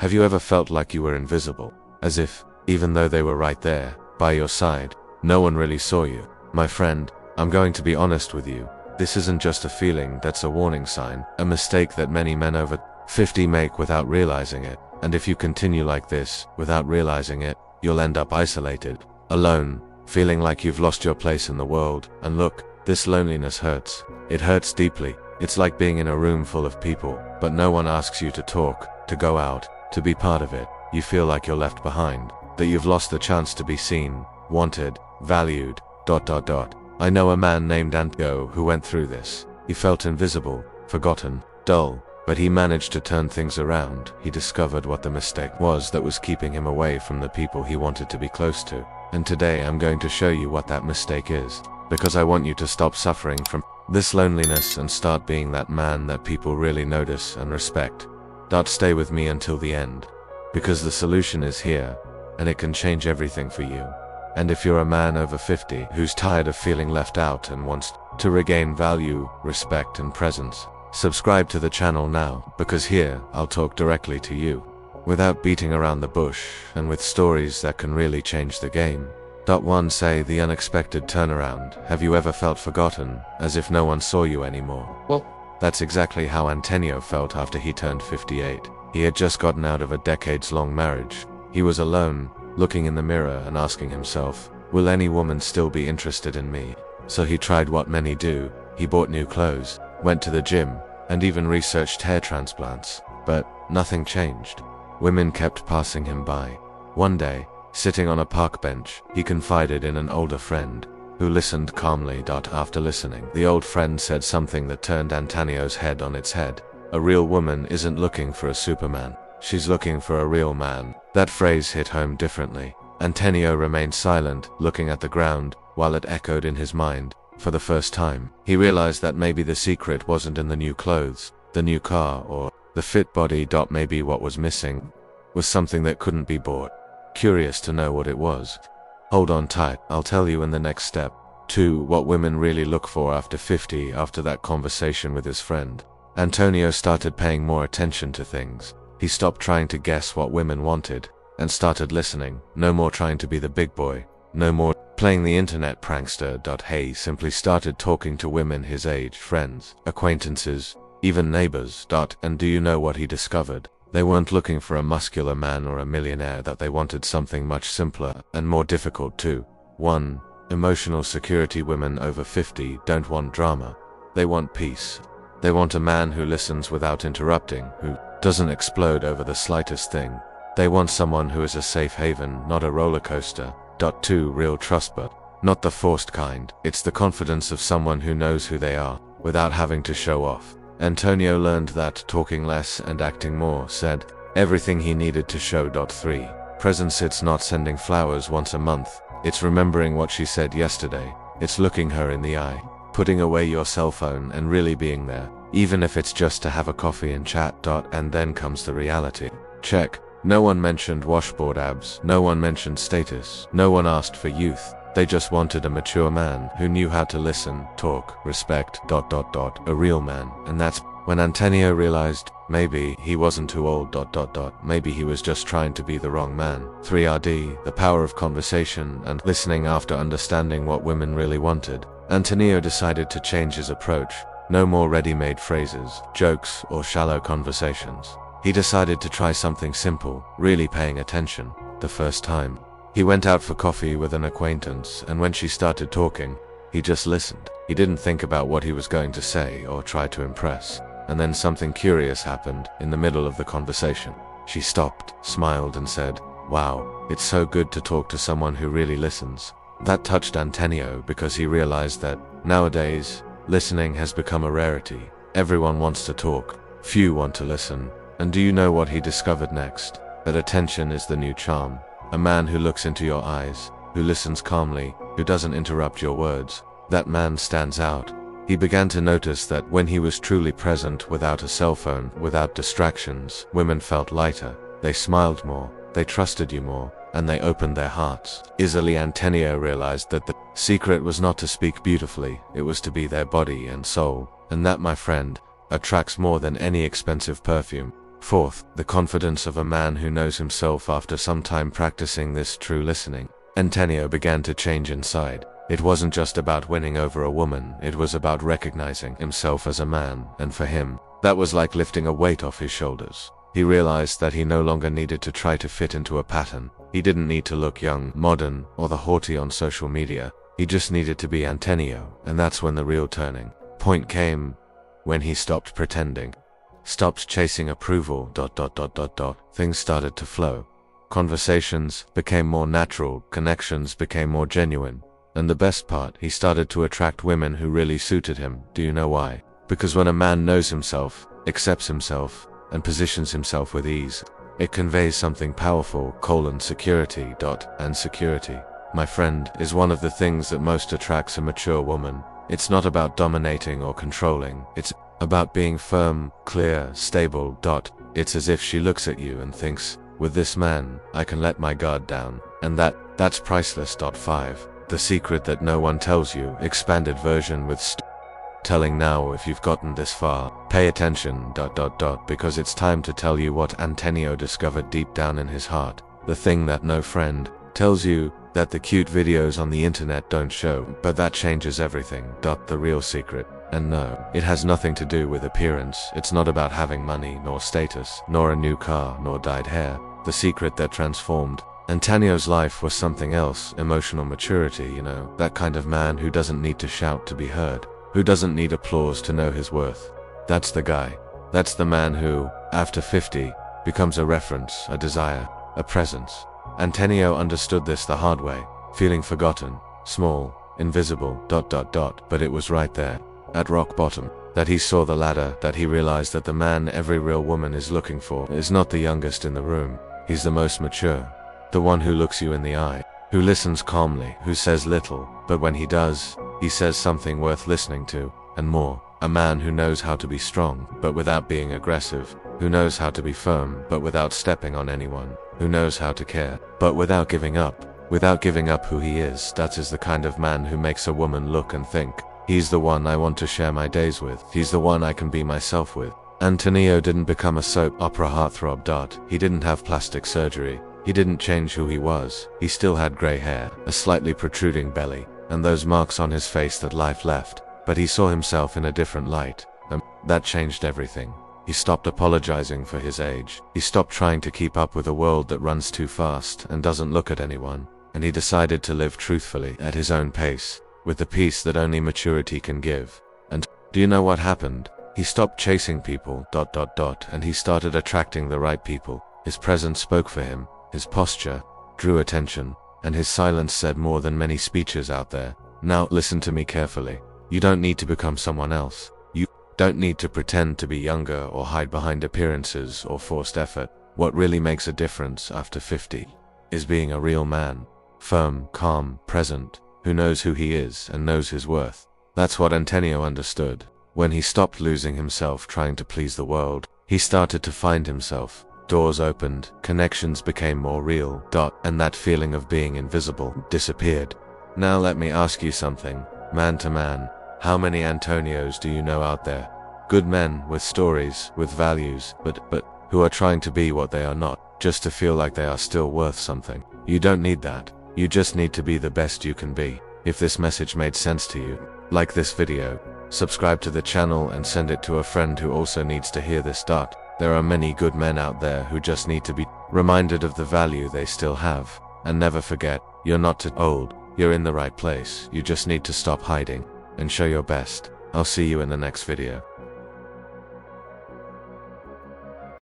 Have you ever felt like you were invisible? As if, even though they were right there, by your side, no one really saw you? My friend, I'm going to be honest with you. This isn't just a feeling, that's a warning sign, a mistake that many men over 50 make without realizing it. And if you continue like this, without realizing it, you'll end up isolated, alone, feeling like you've lost your place in the world. And look, this loneliness hurts. It hurts deeply. It's like being in a room full of people, but no one asks you to talk, to go out, to be part of it. You feel like you're left behind, that you've lost the chance to be seen, wanted, valued, ... I know a man named Antônio who went through this. He felt invisible, forgotten, dull, but he managed to turn things around. He discovered what the mistake was that was keeping him away from the people he wanted to be close to. And today I'm going to show you what that mistake is, because I want you to stop suffering from this loneliness and start being that man that people really notice and respect. Stay with me until the end, because the solution is here, and it can change everything for you. And if you're a man over 50 who's tired of feeling left out and wants to regain value, respect, and presence, subscribe to the channel now, because here I'll talk directly to you, without beating around the bush, and with stories that can really change the game. 1. Say the unexpected turnaround. Have you ever felt forgotten, as if no one saw you anymore? Well, that's exactly how Antônio felt after he turned 58. He had just gotten out of a decades-long marriage. He was alone, looking in the mirror and asking himself, will any woman still be interested in me? So he tried what many do. He bought new clothes, went to the gym, and even researched hair transplants. But nothing changed. Women kept passing him by. One day, sitting on a park bench, he confided in an older friend, who listened calmly. After listening, the old friend said something that turned Antônio's head on its head. A real woman isn't looking for a Superman. She's looking for a real man. That phrase hit home differently. Antônio remained silent, looking at the ground, while it echoed in his mind. For the first time, he realized that maybe the secret wasn't in the new clothes, the new car, or the fit body. Maybe what was missing was something that couldn't be bought. Curious to know what it was? Hold on tight, I'll tell you in the next step. 2. What women really look for after 50. After that conversation with his friend, Antônio started paying more attention to things. He stopped trying to guess what women wanted, and started listening. No more trying to be the big boy. No more playing the internet prankster. He simply started talking to women his age, friends, acquaintances, even neighbors. And do you know what he discovered? They weren't looking for a muscular man or a millionaire. That they wanted something much simpler, and more difficult too. 1. Emotional security. Women over 50 don't want drama. They want peace. They want a man who listens without interrupting, who doesn't explode over the slightest thing. They want someone who is a safe haven, not a roller coaster. 2. Real trust, but not the forced kind. It's the confidence of someone who knows who they are, without having to show off. Antônio learned that talking less and acting more said everything he needed to show. 3. Presence. It's not sending flowers once a month. It's remembering what she said yesterday. It's looking her in the eye, putting away your cell phone and really being there, even if it's just to have a coffee and chat. And then comes the reality. Check. No one mentioned washboard abs. No one mentioned status. No one asked for youth. They just wanted a mature man who knew how to listen, talk, respect. A real man. And that's when Antônio realized maybe he wasn't too old. Maybe he was just trying to be the wrong man. 3. The power of conversation and listening. After understanding what women really wanted, Antônio decided to change his approach. No more ready-made phrases, jokes, or shallow conversations. He decided to try something simple, really paying attention. The first time, he went out for coffee with an acquaintance, and when she started talking, he just listened. He didn't think about what he was going to say or try to impress. And then something curious happened in the middle of the conversation. She stopped, smiled, and said, "Wow, it's so good to talk to someone who really listens." That touched Antônio because he realized that nowadays, listening has become a rarity. Everyone wants to talk, few want to listen. And do you know what he discovered next? That attention is the new charm. A man who looks into your eyes, who listens calmly, who doesn't interrupt your words. That man stands out. He began to notice that when he was truly present, without a cell phone, without distractions, women felt lighter. They smiled more, they trusted you more, and they opened their hearts. Easily. Antônio realized that the secret was not to speak beautifully, it was to be their body and soul. And that, my friend, attracts more than any expensive perfume. Fourth, the confidence of a man who knows himself. After some time practicing this true listening, Antonio began to change inside. It wasn't just about winning over a woman, it was about recognizing himself as a man, and for him, that was like lifting a weight off his shoulders. He realized that he no longer needed to try to fit into a pattern. He didn't need to look young, modern, or the haughty on social media. He just needed to be Antonio, and that's when the real turning point came, when he stopped pretending, stopped chasing approval, ... Things started to flow. Conversations became more natural, connections became more genuine, and the best part, he started to attract women who really suited him. Do you know why? Because when a man knows himself, accepts himself, and positions himself with ease, it conveys something powerful, security. And security, my friend, is one of the things that most attracts a mature woman. It's not about dominating or controlling, it's about being firm, clear, stable. It's as if she looks at you and thinks, with this man, I can let my guard down, and that's priceless. 5. The secret that no one tells you, expanded version with telling. Now if you've gotten this far, pay attention. Because it's time to tell you what Antonio discovered deep down in his heart. The thing that no friend tells you, that the cute videos on the internet don't show, but that changes everything. The real secret. And no, it has nothing to do with appearance. It's not about having money, nor status, nor a new car, nor dyed hair. The secret that transformed Antonio's life was something else, emotional maturity, that kind of man who doesn't need to shout to be heard, who doesn't need applause to know his worth. That's the guy. That's the man who, after 50, becomes a reference, a desire, a presence. Antonio understood this the hard way, feeling forgotten, small, invisible, ... But it was right there, at rock bottom, that he saw the ladder, that he realized that the man every real woman is looking for is not the youngest in the room. He's the most mature. The one who looks you in the eye, who listens calmly, who says little, but when he does, he says something worth listening to, and more. A man who knows how to be strong, but without being aggressive, who knows how to be firm, but without stepping on anyone, who knows how to care, but without giving up who he is. That is the kind of man who makes a woman look and think, he's the one I want to share my days with, he's the one I can be myself with. Antonio didn't become a soap opera heartthrob. He didn't have plastic surgery. He didn't change who he was. He still had gray hair, a slightly protruding belly, and those marks on his face that life left. But he saw himself in a different light, and that changed everything. He stopped apologizing for his age. He stopped trying to keep up with a world that runs too fast and doesn't look at anyone. And he decided to live truthfully, at his own pace, with the peace that only maturity can give. And do you know what happened? He stopped chasing people, ... And he started attracting the right people. His presence spoke for him. His posture drew attention, and his silence said more than many speeches out there. Now listen to me carefully. You don't need to become someone else. You don't need to pretend to be younger or hide behind appearances or forced effort. What really makes a difference after 50 is being a real man. Firm, calm, present, who knows who he is and knows his worth. That's what Antonio understood. When he stopped losing himself trying to please the world, he started to find himself. Doors opened, connections became more real, ... And that feeling of being invisible disappeared. Now let me ask you something, man to man. How many Antonios do you know out there? Good men, with stories, with values, but who are trying to be what they are not, just to feel like they are still worth something. You don't need that. You just need to be the best you can be. If this message made sense to you, like this video, subscribe to the channel and send it to a friend who also needs to hear this. There are many good men out there who just need to be reminded of the value they still have. And never forget, you're not too old, you're in the right place. You just need to stop hiding and show your best. I'll see you in the next video.